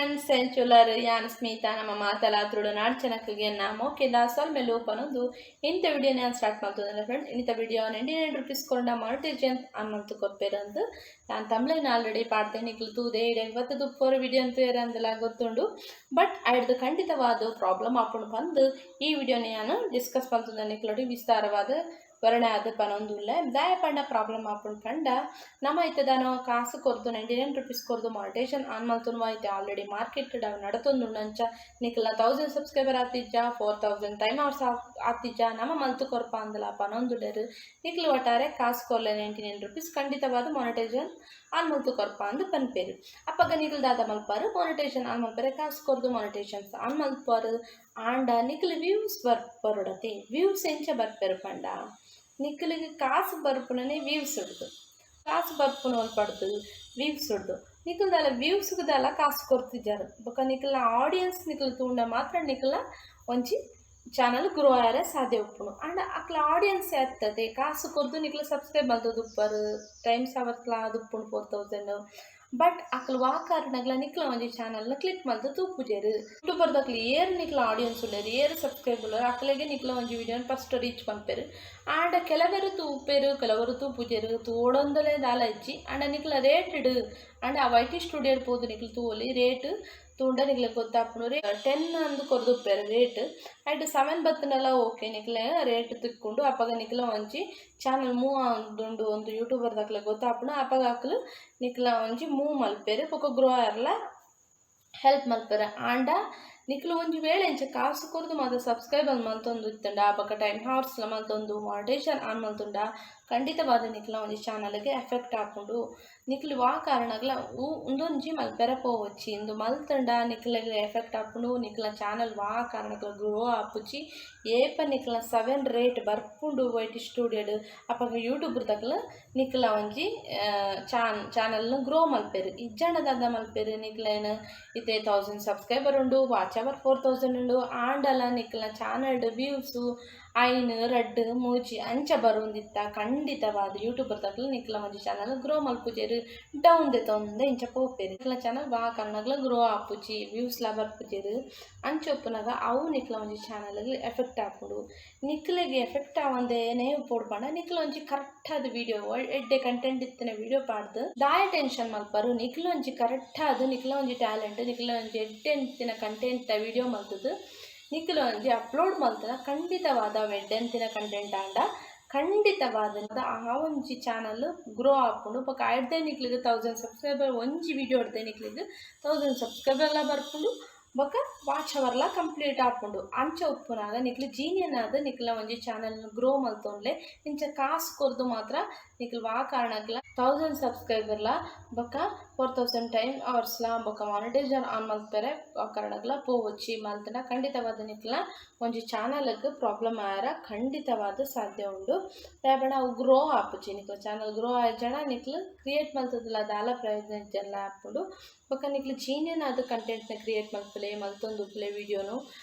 Friends ಸೆಂಚುಲರ್ ಯಾನ್ ಸ್ಮಿತಾ ನಮ್ಮ ಮಾತಲಾತ್ರುಡು ನಾಡ್ಚನಕ್ಕಿಗೆ ಮೋಕೆಲ್ಲ ಸ್ವಲ್ಪ ಲೋಪನೊಂದು ಇಂಥ ವಿಡಿಯೋ ನಾನು ಸ್ಟಾರ್ಟ್ ಮಾಡ್ತದೆ ಫ್ರೆಂಡ್ ಇಂಥ ವಿಡಿಯೋ 99 ರೂಪೀಸ್ ಕೊಂಡ ಮಾನಿಟೈಸೇಷನ್ ಆನ್ ಮಾಡ್ತು ಕೊಪ್ಪೇರಂದು ನಾನು ತಮಿಳಿನ ಆಲ್ರೆಡಿ ಪಾಡ್ತೇನೆ ನಿಕ್ಲು ತೂದೆ ಇವತ್ತು ದುಪ್ಪೋರು ವಿಡಿಯೋ ಅಂತೂ ಇರಂದೆಲ್ಲ ಗೊತ್ತುಂಡು ಬಟ್ ಆಯ್ದು ಖಂಡಿತವಾದ ಪ್ರಾಬ್ಲಮ್ ಹಾಕೊಂಡು ಬಂದು ಈ ವಿಡಿಯೋನ ನಾನು ಡಿಸ್ಕಸ್ ಮಾಡ್ತದೆ ನಿಕ್ಲೋಡಿ ವಿಸ್ತಾರವಾದ ವರ್ಣೆ ಅದು ಪನೊಂದುಲ್ಲ ದಯಪಂಡ ಪ್ರಾಬ್ಲಮ್ ಹಾಕೊಂಡು ಕಂಡ ನಮ್ಮ ಐತದಾನೋ ಕಾಸು ಕೊರ್ದು 99 ರೂಪೀಸ್ ಕೊರ್ದು ಮಾನಿಟೈಸೇಷನ್ ಆನ್ ಮಾಡ್ತು ಐತೆ ಆಲ್ರೆಡಿ ಮಾರ್ಕೆಟ್ ನಡತೊಂದು ನಂಚ ನಿಕ್ಲ 1000 ಸಬ್ಸ್ಕ್ರೈಬರ್ ಆತಿಜ್ಜ 4000 ಟೈಮ್ ಅವರ್ಸ್ ಆತಿಜ್ಜ ನಮ್ಮ ಮಲ್ತು ಕೊರ್ಪ ಅಂದಲ್ಲ ಪನೊಂದುಡರು ನಿಕ್ಲು ಒಟ್ಟಾರೆ ಕಾಸು ಕೊರ್ಲೆ 99 ರೂಪೀಸ್ ಖಂಡಿತವಾದ ಮಾನಿಟೈಸೇಷನ್ ಆನ್ ಮಲ್ತು ಕೊರ್ಪ ಅಂದು ಪನ್ಪೇರು ಅಪ್ಪಗ ನಿಕ್ಲು ದಾದ ಮಲ್ಪಾರು ಮಾನಿಟೈಸೇಷನ್ ಆನ್ ಮಲ್ಪರೆ ಕಾಸು ಕೊರ್ದು ಮಾನಿಟೈಸೇಷನ್ಸ್ ಆನ್ ಮಲ್ಪಾರು ಆಂಡ ನಿಕ್ಲು ವ್ಯೂಸ್ ಬರೋಡತೆ ವ್ಯೂಸ್ ಎಂಚ ಬರ್ಪೇರು ಪಂಡ ನಿಕ್ಕಲಿಗೆ ಕಾಸು ಬರ್ಪುನೇ ವ್ಯೂಸ್ ಹಿಡ್ದು ಕಾಸು ಬರ್ಪುನ ಪಡ್ದು ವ್ಯೂಸ್ ಹಿಡ್ದು ನಿಕ್ಕಲ್ದಲ್ಲ ವ್ಯೂಸ್ಗದಲ್ಲ ಕಾಸು ಕೊಡ್ತಿದ್ದಾರೆ ಬೊಕ್ಕ ನಿಕ್ಕಲ ಆಡಿಯನ್ಸ್ ನಿಕ್ಕಲು ತೂಂಡ ಮಾತ್ರ ನಿಕ್ಕಲ ಒಂಚಿ ಚಾನಲ್ ಗ್ರೋ ಆಯರೆ ಸಾಧ್ಯ ಉಪ್ಪುನು ಅಂಡ್ ಅಕ್ಲ ಆಡಿಯನ್ಸ್ ಎತ್ತದೆ ಕಾಸು ಕೊರ್ದು ನಿಕ್ಕಲ ಸಬ್ಸ್ಕ್ರೈಬ್ ಮಾಡ್ತದೆ ಉಪ್ಪರು ಟೈಮ್ಸ್ ಅವರ್ಸ್ಲ ಅದು ಉಪ್ಪುನು 4000 ಬಟ್ ಅಕ್ಲು ವಾ ಕಾರಣಗಳ ನಿಕ್ಲ ಒಂಜಿ ಚಾನಲ್ನ ಕ್ಲಿಕ್ ಮಾಡ್ದು ತೂಪುಜೇರು ಯೂಟ್ಯೂಬರ್ದು ಅಕ್ಲು ಏರು ನಿಕ್ಲ ಆಡಿಯನ್ಸ್ ಉಳ್ಳೇರು ಏರು ಸಬ್ಸ್ಕ್ರೈಬ್ ಅಕ್ಲೆಗೆ ನಿಕ್ಲ ಒಂಜಿ ವಿಡಿಯೋನ ಫಸ್ಟ್ ರೀಚ್ ಪಂಪೇರು ಆಂಡ ಕೆಲವರು ತೂಪೇರು ಕೆಲವರು ತೂಪುಜೇರು ತೋಡೊಂದಲೇ ದಾಲ ಇಜ್ಜಿ ಅಂಡ ನಿಕ್ಲ ರೇಟೆಡ್ ಅಂಡ್ ಆ ವೈಟಿ ಸ್ಟುಡಿಯೋ ಪೋದು ನಿಕ್ಲು ತೂವಲಿ ರೇಟ್ ತೂಂಡ ನಿಕ್ಲೆ ಗೊತ್ತಾಪುನು 10 ಅಂದು ಕೊರ್ದುಪ್ಪೇರು ರೇಟ್ ಆಯ್ತು 7 ಬತ್ತನೆಲ್ಲ ಓಕೆ ನಿಕ್ಲೆ ರೇಟ್ ತಿಕ್ಕೊಂಡು ಅಪ್ಪಗ ನಿಕ್ಲ ಒಂಜಿ ಚಾನಲ್ ಮೂವ್ ಆದುಂಡು ಒಂದು ಯೂಟ್ಯೂಬರ್ ದಕ್ಲೆ ಗೊತ್ತಾಪುನು ಅಪ್ಪಗ ಅಕ್ಲು ನಿಕ್ಲ ಒಂಜಿ ಮೂವ್ ಮಲ್ಪೇರು ಪೊಕ್ಕ ಗ್ರೋ ಆಯರ್ಲ ಹೆಲ್ಪ್ ಮಲ್ಪೇರು ಆಂಡ ನಿಕ್ಲು ಒಂಜಿ ವೇಳೆ ಇಂಚ ಕಾಸು ಕೊರ್ದು ಮಾತ್ರ ಸಬ್ಸ್ಕ್ರೈಬರ್ ಮಲ್ತೊಂದು ಇತ್ತಂಡ ಬೊಕ್ಕ ಟೈಮ್ ಹಾರ್ಸ್ಲ ಮಲ್ತೊಂದು ಮಾನಿಟೈಸೇಷನ್ ಆನ್ ಮಲ್ತುಂಡ ಖಂಡಿತವಾದ ನಿಕ್ಲ ಒಂಜಿ ಚಾನಲ್ಗೆ ಎಫೆಕ್ಟ್ ಹಾಕೊಂಡು ನಿಕ್ಲು ವಾ ಕಾರಣಗಳ ಒಂದೊಂಜಿ ಮಲ್ಪೆರೆ ಪೋವಚ್ಚಿ ಇಂದು ಮಲ್ತಂಡ ನಿಕ್ಲಿಗೆ ಎಫೆಕ್ಟ್ ಹಾಕೊಂಡು ನಿಕ್ಲ ಚಾನಲ್ ವಾ ಕಾರಣಗಳ ಗ್ರೋ ಆಪುಚ್ಚಿ ಏಪ ನಿಕ್ಲ 7 ರೇಟ್ ಬರ್ಪುಂಡು ವೈಟಿ ಸ್ಟುಡಿಯೋಡು ಅಪ್ಪ ಯೂಟ್ಯೂಬರ್ ತಕ್ಲ ನಿಕ್ಲ ಒಂಜಿ ಚಾನಲ್ನ ಗ್ರೋ ಮಲ್ಪೇರು ಇಜ್ಜಣದಾದ ಮಲ್ಪೇರು ನಿಕ್ಲೇನು ಇತ್ತೆ 1000 ಸಬ್ಸ್ಕ್ರೈಬರ್ ಉಂಡು ವಾಚ್ ಅವರ್ 4000 ಉಂಡು ಆಂಡಲ ನಿಕ್ಲ ಚಾನಲ್ಡ್ ವ್ಯೂಸು ಐನ್ ರಡ್ ಮೂಜಿ ಅಂಚ ಬರೋಂದಿತ್ತ ಖಂಡಿತವಾದ ಯೂಟ್ಯೂಬರ್ ತಕ್ಲ ನಿಕ್ಲ ಒಂಜಿ ಚಾನಲ್ ಗ್ರೋ ಮಲ್ಪುಜೇರು ಡೌನ್ ದೆ ತೊಂದೆ ಇಂಚ ಪೋಪೇರು ನಿಕ್ಲ ಚಾನಲ್ ವಾ ಕಾರಣಗ್ಲ ಗ್ರೋ ಆಪುಜಿ ವ್ಯೂಸ್ಲ ಬರ್ಪುಜೇರು ಅಂಚೊಪ್ಪುನಾಗ ಅವು ನಿಕ್ಲ ಒಂಜಿ ಚಾನಲ್ಗೆ ಎಫೆಕ್ಟ್ ಹಾಕೊಂಡು ನಿಕ್ಲೆಗೆ ಎಫೆಕ್ಟ್ ಆವಂದೇನೇ ಪೋಡ್ಪಂಡ ನಿಕ್ಲ ಒಂಜಿ ಕರೆಕ್ಟ್ ಆದ ವಿಡಿಯೋ ಎಡ್ಡೆ ಕಂಟೆಂಟ್ ಇತ್ತಿನ ವಿಡಿಯೋ ಪಾಡ್ದು ದಾಯ ಟೆನ್ಷನ್ ಮಲ್ಪರು ನಿಕ್ಲ ಒಂಜಿ ಕರೆಕ್ಟ್ ಆದ ನಿಕ್ಲ ಒಂಜಿ ಟ್ಯಾಲೆಂಟ್ ನಿಕ್ಲ ಒಂಜಿ ಎಡ್ಡೆ ಇತ್ತಿನ ಕಂಟೆಂಟ್ ವಿಡಿಯೋ ಮಲ್ತದು ನಿಕ್ಲು ಒಂಜಿ ಅಪ್ಲೋಡ್ ಮಲ್ತನ ಖಂಡಿತವಾದ ಎಡ್ಡೆಂತಿನ ಕಂಟೆಂಟ್ ಆಂಡ ಖಂಡಿತವಾದ ಆ ಒಂಜಿ ಚಾನಲ್ ಗ್ರೋ ಆಪುಂಡು ಬೊಕ ಆಯ್ದೆ ನಿಕ್ಲಿಗೆ 1000 ಸಬ್ಸ್ಕ್ರೈಬರ್ ಒಂಜಿ ವಿಡಿಯೋ ಹೊಡ್ದೆ ನಿಕ್ಲಿಗೆ 1000 ಸಬ್ಸ್ಕ್ರೈಬರ್ಲ ಬರ್ಪುಂಡು ಬೊಕ ವಾಚ್ ಅವರ್ಲ ಕಂಪ್ಲೀಟ್ ಆಪುಂಡು ಅಂಚ ಉಪ್ಪುನಾಗ ನಿಕ್ಲು ಜೀನಿಯನಾದ ನಿಕ್ಲ ಒಂಜಿ ಚಾನಲ್ ಗ್ರೋ ಮಲ್ತೊಂಡ್ಲೆ ಇಂಚ ಕಾಸು ಕೊರ್ದು ಮಾತ್ರ ನಿಕ್ಲು ವಾ ಕಾರಣಗ್ಲ 1000 ಸಬ್ಸ್ಕ್ರೈಬರ್ಲ ಬೊಕ 4000 ಟೈಮ್ ಅವರ್ಸ್ಲ ಬೊಕ ಮಾನಿಟೈಸೇಷನ್ ಆನ್ ಮಲ್ಪೆರೆ ಆ ಕಾರಣಗ್ಲ ಪೋವಚ್ಚಿ ಮಲ್ತನ ಖಂಡಿತವಾದ ನಿಕ್ಲ ಒಂಜಿ ಚಾನಲ್ಗೆ ಪ್ರಾಬ್ಲಮ್ ಆಯರ ಖಂಡಿತವಾದ ಸಾಧ್ಯ ಉಂಡು ರೇಪಣ ಅವು ಗ್ರೋ ಆಪುಚ್ಚಿ ನಿಕ್ಲ ಚಾನಲ್ ಗ್ರೋ ಆಯ್ಜಣ ನಿಕ್ಲು ಕ್ರಿಯೇಟ್ ಮಲ್ತದಲ್ಲ ದಾಲ ಪ್ರಯೋಜನ ಇಜ್ಜಲ್ಲ ಆಪುಂಡು ಬೊಕ ನಿಕ್ಲು ಜೀನಿಯನಾದ ಕಂಟೆಂಟ್ನ ಕ್ರಿಯೇಟ್ ಮಲ್ಪಲೆ ಮಲ್ತೊಂದುಪ್ಲೆ ವಿಡಿಯೋನು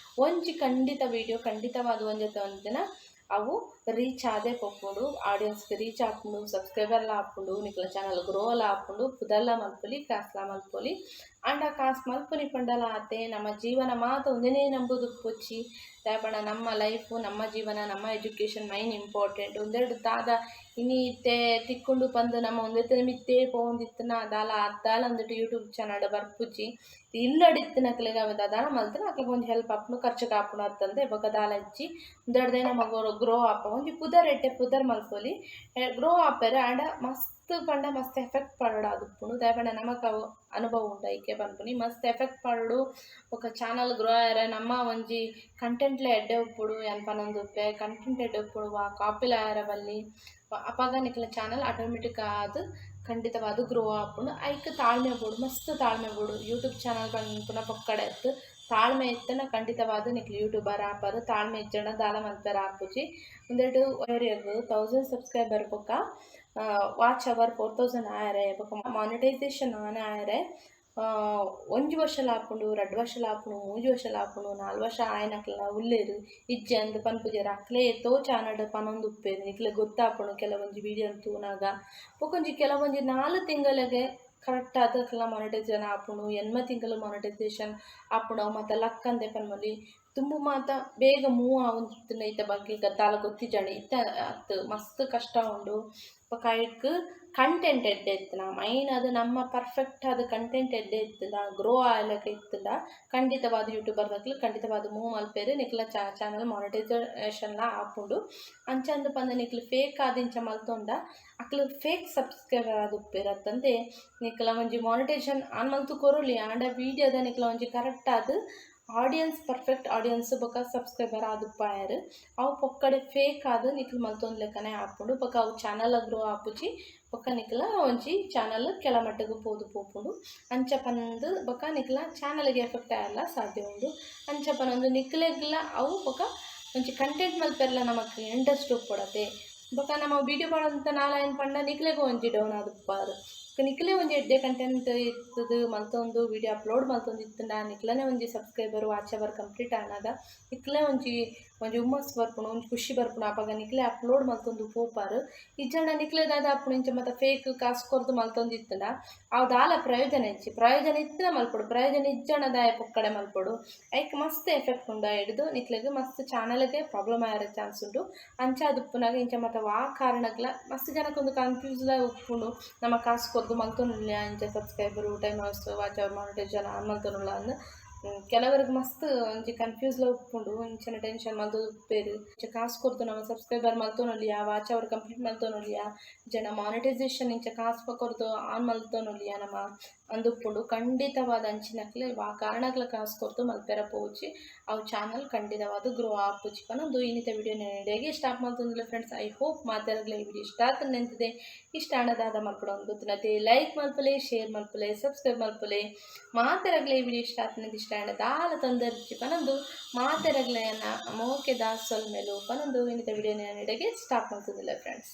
ಒಂಜಿ ಖಂಡಿತ ವಿಡಿಯೋ ಖಂಡಿತವಾದ ಒಂಜೊತ್ತ ಒಂದಿನ ಅವು ರೀಚ್ ಆದೇ ಪೊಪ್ಪುಂಡು ಆಡಿಯನ್ಸ್ಗೆ ರೀಚ್ ಆಪುಂಡು ಸಬ್ಸ್ಕ್ರೈಬರ್ಲ ಆಪುಂಡು ನಿಕ್ಲ ಚಾನಲ್ ಗ್ರೋಲ ಆಪುಂಡು ಪುದರ್ಲ ಮಲ್ಪೊಲಿ ಕಾಸ್ಲ ಮಲ್ಪೊಲಿ ಅಂಡ ಕಾಸು ಮಲ್ಪೊಲಿ ಪಂಡಲ ಆತೆ ನಮ್ಮ ಜೀವನ ಮಾತ ಒಂದನೇ ನಂಬುದು ಪೊಚ್ಚಿ ದಾಪಣ ನಮ್ಮ ಲೈಫು ನಮ್ಮ ಜೀವನ ನಮ್ಮ ಎಜುಕೇಷನ್ ಮೈನ್ ಇಂಪಾರ್ಟೆಂಟ್ ಒಂದೆರಡು ದಾದ ಇನ್ನಿತ್ತೆ ತಿಕ್ಕೊಂಡು ಬಂದು ನಮ್ಮ ಒಂದೆತ್ತ ಮಿತ್ತೇ ಪೋಂದಿತ್ತನ ದಾಲ ಅದ್ದಾಲ ಅಂದ್ಬಿಟ್ಟು ಯೂಟ್ಯೂಬ್ ಚಾನಲ್ ಬರ್ಪುಚ್ಚಿ ಇಲ್ಲಡಿತ್ತಿನ ಅಕ್ಲೆಗೆ ಅವ ದಾದಾನ ಮಲ್ತನ ಅಕ್ಲೆಗೆ ಒಂದು ಹೆಲ್ಪ್ ಆಪುನು ಖರ್ಚಿಗೆ ಆಪುನು ಅಂತಂದೆ ಬೊಕ ದಾಲ ಇಜ್ಜಿ ಒಂದೆರಡು ನಮಗೆ ಗ್ರೋ ಆಪ ಒಂಜಿ ಪುದರ್ ಎಡ್ಡೆ ಪುದರ್ ಮಲ್ಪೊಲಿ ಗ್ರೋ ಆಪೆರೆ ಆಂಡ ಮಸ್ತ್ ಪಂಡ ಮಸ್ತ್ ಎಫೆಕ್ಟ್ ಪಡೋಡು ಆದುಪ್ಪುನು ದಯಪಂಡ ನಮಕ್ ಅವು ಅನುಭವ ಉಂಡು ಐಕೆ ಪನ್ಪುನಿ ಮಸ್ತ್ ಎಫೆಕ್ಟ್ ಪಡೋಡು ఒక ಚಾನಲ್ ಗ್ರೋ ಆಯರೆ ನಮ್ಮ ಒಂಜಿ ಕಂಟೆಂಟ್ಲ ಎಡ್ಡೆ ಉಪ್ಪುಡು ಎನ್ಪನೊಂದುಪ್ಪೆ ಕಂಟೆಂಟ್ ಎಡ್ಡೆ ಉಪ್ಪುಡು ವಾ ಕಾಪಿಲ ಆಯರ ಬಲ್ಲಿ ಅಪಾಗ ನಿಕ್ಲ ಚಾನಲ್ ಆಟೋಮೆಟಿಕ್ ಆದ್ ಖಂಡಿತವಾದ ಗ್ರೋ ಆಪುಂಡು ಐಕ್ ತಾಳ್ಮೆ ಬೋಡು ಮಸ್ತ್ ತಾಳ್ಮೆ ಬೋಡು ಯೂಟ್ಯೂಬ್ ಚಾನಲ್ ಪನ್ಪುನ ಪೊಕ್ಕಡೆ ಎತ್ತು ತಾಳ್ಮೆ ಇತ್ತನ ಖಂಡಿತವಾದ ನಿಕ್ಲು ಯೂಟ್ಯೂಬರ್ ಆಪರು ತಾಳ್ಮೆ ಇಜ್ಜಣ ದಾಲ ಮಲ್ಪೆರ ಆಪುಜಿ ಒಂದೆರಡು ಏರಿಯಾಗು 1000 ಸಬ್ಸ್ಕ್ರೈಬರ್ ಬೊಕ್ಕ ವಾಚ್ ಅವರ್ 4000 ಆಯರೆ ಬೊಕ ಮಾನಿಟೈಸೇಷನ್ ಆನ್ ಆಯರೆ 1 ವರ್ಷಲ ಆಪುಂಡು 2 ವರ್ಷಲ ಆಪುಂಡು 3 ವರ್ಷಲ ಆಪುಂಡು 4 ವರ್ಷ ಆಯ್ನಕ್ಲ ಉಲ್ಲೇರು ಇಜ್ಜೆ ಅಂದ್ ಪನ್ಪುಜೆರ್ ಅಕ್ಲೆ ಎತ್ತೋ ಚಾನಲ್ ಪನೊಂದುಪ್ಪೇರು ನಿಕ್ಲೆ ಗೊತ್ತಾಪುಂಡು ಕೆಲವೊಂಜಿ ವಿಡಿಯೋ ತೂನಾಗ ಬೊಕೊಂಜಿ ಕೆಲವೊಂಜಿ 4 ತಿಂಗಳಿಗೆ ಕರೆಕ್ಟ್ ಅದಕ್ಕೆಲ್ಲ ಮಾನಿಟೈಸೇಷನ್ ಆಪುಂಡು ಎನ್ಮ ತಿಂಗಳು ಮಾನಿಟೈಸೇಷನ್ ಆಪುಂಡು ಮತ್ತು ಲಕ್ ಅಂದೆ ಪನ್ಮಲ್ಲಿ ತುಂಬ ಮಾತ ಬೇಗ ಮೂವ್ ಆವಂತಿನ ಇತ್ತ ಬಗ್ಗೆ ಗದ್ದಾಲ ಗೊತ್ತಿಜಾಂಡೆ ಇತ್ತ ಅತ್ತು ಮಸ್ತ್ ಕಷ್ಟ ಉಂಡು ಬೊಕ ಕಂಟೆಂಟ್ ಎಡ್ಡೆ ಇತ್ತನ ಮೈನ್ ಅದು ನಮ್ಮ ಪರ್ಫೆಕ್ಟ್ ಅದು ಕಂಟೆಂಟ್ ಎಡ್ಡೆ ಇತ್ತದ ಗ್ರೋ ಆಯ್ಲಕ್ಕೆ ಇತ್ತದ ಖಂಡಿತವಾದ ಯೂಟ್ಯೂಬರ್ ದಕ್ಲು ಖಂಡಿತವಾದ ಮೂವ್ ಮಲ್ಪೇರು ನಿಕ್ಲ ಚಾನಲ್ ಮಾನಿಟೈಸೇಷನ್ಲ ಆಪುಂಡು ಅಂಚಂದು ಪಂದ ನಿಕ್ಲು ಫೇಕ್ ಆದಿಂಚ ಮಲ್ತೊಂಡ ಅಕ್ಲು ಫೇಕ್ ಸಬ್ಸ್ಕ್ರೈಬರ್ ಅದು ಉಪ್ಪೇರತ್ತಂದೆ ನಿಕ್ಲ ಒಂಜಿ ಮಾನಿಟೈಸೇಷನ್ ಆನ್ ಮಲ್ತು ಕೊರೊಲಿ ಆಂಡ ವೀಡಿಯೋದ ನಿಕ್ಲ ಒಂಜಿ ಕರೆಕ್ಟ್ ಆದ್ ಆಡಿಯನ್ಸ್ ಪರ್ಫೆಕ್ಟ್ ಆಡಿಯನ್ಸ್ ಬೊಕ ಸಬ್ಸ್ಕ್ರೈಬರ್ ಆದುಪ್ಪಾಯರ್ ಅವು ಪೊಕ್ಕಡೆ ಫೇಕ್ ಆದ್ ನಿಕ್ಲು ಮಲ್ತೊಂದು ಲೆಕ್ಕನೆ ಆಪುಂಡು ಬೊಕ ಅವು ಚಾನಲ್ ಗ್ರೋ ಆಪುಜಿ ಬೊಕ ನಿಕ್ಲ ಒಂಜಿ ಚಾನಲ್ ಕೆಲ ಮಟ್ಟಗ್ ಪೋಪುಂಡು ಅಂಚ ಪಂದ್ ಬೊಕ ನಿಕ್ಲ ಚಾನಲ್ಗೆ ಎಫೆಕ್ಟ್ ಆಯಲ್ಲ ಸಾಧ್ಯ ಉಂಡು ಅಂಚ ಪನೊಂದು ನಿಕ್ಲೆಗ್ಲ ಅವು ಬೊಕ ಒಂಜಿ ಕಂಟೆಂಟ್ ಮಲ್ಪೆರ್ಲ ನಮಕ್ ಇಂಟ್ರೆಸ್ಟ್ ಉಪ್ಪೊಡತೆ ಬೊಕ ನಮ್ಮ ವಿಡಿಯೋ ಮಾಡೋಂಥ ನಾಲಾಯನ್ ಪಂಡ ನಿಕ್ಲೆಗೂ ಒಂಜಿ ಡೌನ್ ಆದುಪ್ಪಾರು ನಿಕ್ಲೆ ಒಂಜಿ ಎಡ್ಡೆ ಕಂಟೆಂಟ್ ಇತ್ತದು ಮಲ್ತೊಂದು ವಿಡಿಯೋ ಅಪ್ಲೋಡ್ ಮಲ್ತೊಂದು ಇತ್ತಂಡ ನಿಕ್ಲನೆ ಒಂಜಿ ಸಬ್ಸ್ಕ್ರೈಬರ್ ವಾಚ್ ಅವರ್ ಕಂಪ್ಲೀಟ್ ಆನಾಗ ನಿಕ್ಲೆ ಒಂಜಿ ಹುಮ್ಮಸ್ ಬರ್ಪುಂಡು ಒಂಜಿ ಖುಷಿ ಬರ್ಪುಂಡು ಆಪಾಗ ನಿಕ್ಲೆ ಅಪ್ಲೋಡ್ ಮಲ್ತೊಂದು ಪೋಪಾರು ಇಜ್ಜಂಡ ನಿಕ್ಲೆ ದಾದ ಅಪ್ಪುಡು ಇಂಚ ಮತ್ತು ಫೇಕ್ ಕಾಸು ಕೊರ್ದು ಮಲ್ತೊಂದು ಇತ್ತಂಡ ಅವು ದಾಲ ಪ್ರಯೋಜನ ಇತ್ತಿನ ಮಲ್ಪೊಡು ಪ್ರಯೋಜನ ಇಜ್ಜಂಡ ದಾಯ ಪೊಕ್ಕಡೆ ಮಲ್ಪೊಡು ಐಕ್ ಮಸ್ತ್ ಎಫೆಕ್ಟ್ ಉಂಡ ಹಿಡ್ದು ನಿಕ್ಲೆಗ್ ಮಸ್ತ್ ಚಾನಲ್ಗೆ ಪ್ರಾಬ್ಲಮ್ ಆಯರ ಚಾನ್ಸ್ ಉಂಡು ಅಂಚ ಅದು ಉಪ್ಪುನಾಗ ಇಂಚ ಮತ್ತು ವಾ ಕಾರಣಗ್ಲ ಮಸ್ತ್ ಜನಕ್ಕೊಂದು ಕನ್ಫ್ಯೂಸ್ಲ ಉಪ್ಪುಂಡು ನಮ್ಮ ಕಾಸು ಕೊರ್ದು ಮಲ್ತೊನುಲ್ಲ ಇಂಚ subscriber time watch hour monetization on ಮಲ್ತೊನುಲ್ಲ ಅಂದ್ ಕೆಲವರಿಗೆ ಮಸ್ತ್ ಒಂಜಿ ಕನ್ಫ್ಯೂಸ್ಲ ಉಪ್ಪುಂಡು ಇಂಚನ ಟೆನ್ಷನ್ ಮಲ್ತೊಂದು ಉಪ್ಪೇರು ಇಂಚ ಕಾಸು ಕೊರ್ದು ನಮ್ಮ ಸಬ್ಸ್ಕ್ರೈಬರ್ ಮಲ್ತೊನುಲಿಯಾ ವಾಚ್ ಅವರ್ ಕಂಪ್ಲೀಟ್ ಮಲ್ತೊನುಲಿಯಾ ಜನ ಮಾನಿಟೈಸೇಷನ್ ಇಂಚ ಕಾಸು ಕೊರ್ದು ಆನ್ ಮಲ್ತೊನುಲಿಯಾ ನಮ್ಮ ಅಂದುಪ್ಪುಂಡು ಖಂಡಿತವಾದ ಅಂಚಿನಕ್ಲೆ ವಾ ಕಾರಣಕ್ಲ ಕಾಸು ಕೊರ್ದು ಮಲ್ಪೆರ ಪೋಚಿ ಅವು ಚಾನಲ್ ಖಂಡಿತವಾದ ಗ್ರೋ ಆಪುಜಿ ಪನೊಂದು ಇನ್ನಿತ ವಿಡಿಯೋ ನೆಡೆಗೆ ಸ್ಟಾಪ್ ಮಲ್ತೊಂದಿಲ್ಲ ಫ್ರೆಂಡ್ಸ್. ಐ ಹೋಪ್ ಮಾತಾಡಗ್ಲ ಈ ವಿಡಿಯೋ ಇಷ್ಟ ಆತ ನೆಂತಿದೆ ಇಷ್ಟ ಆಂಡದಾದ ಮಲ್ಪಡ ಗೊತ್ತಿನತೆ ಲೈಕ್ ಮಲ್ಪಲೆ ಶೇರ್ ಮಲ್ಪಲೆ ಸಬ್ಸ್ಕ್ರೈಬ್ ಮಲ್ಪಲೆ ಮಾತಾಡಗ್ಲ ಈ ವಿಡಿಯೋ ಇಷ್ಟ ಆತ ನೆಂದು ಇಷ್ಟ ಆಂಡದಾಲ ತೊಂದರ್ಜಿ ಪನೊಂದು ಮಾತಾಡಗ್ಲೆಯನ್ನ ಮೋಕೆ ದಾಸೊಲ್ ಮೇಲು ಪನೊಂದು ಇನ್ನಿತ ವಿಡಿಯೋ ನೆಡೆಗೆ ಸ್ಟಾಪ್ ಮಲ್ತೊಂದಿಲ್ಲ ಫ್ರೆಂಡ್ಸ್.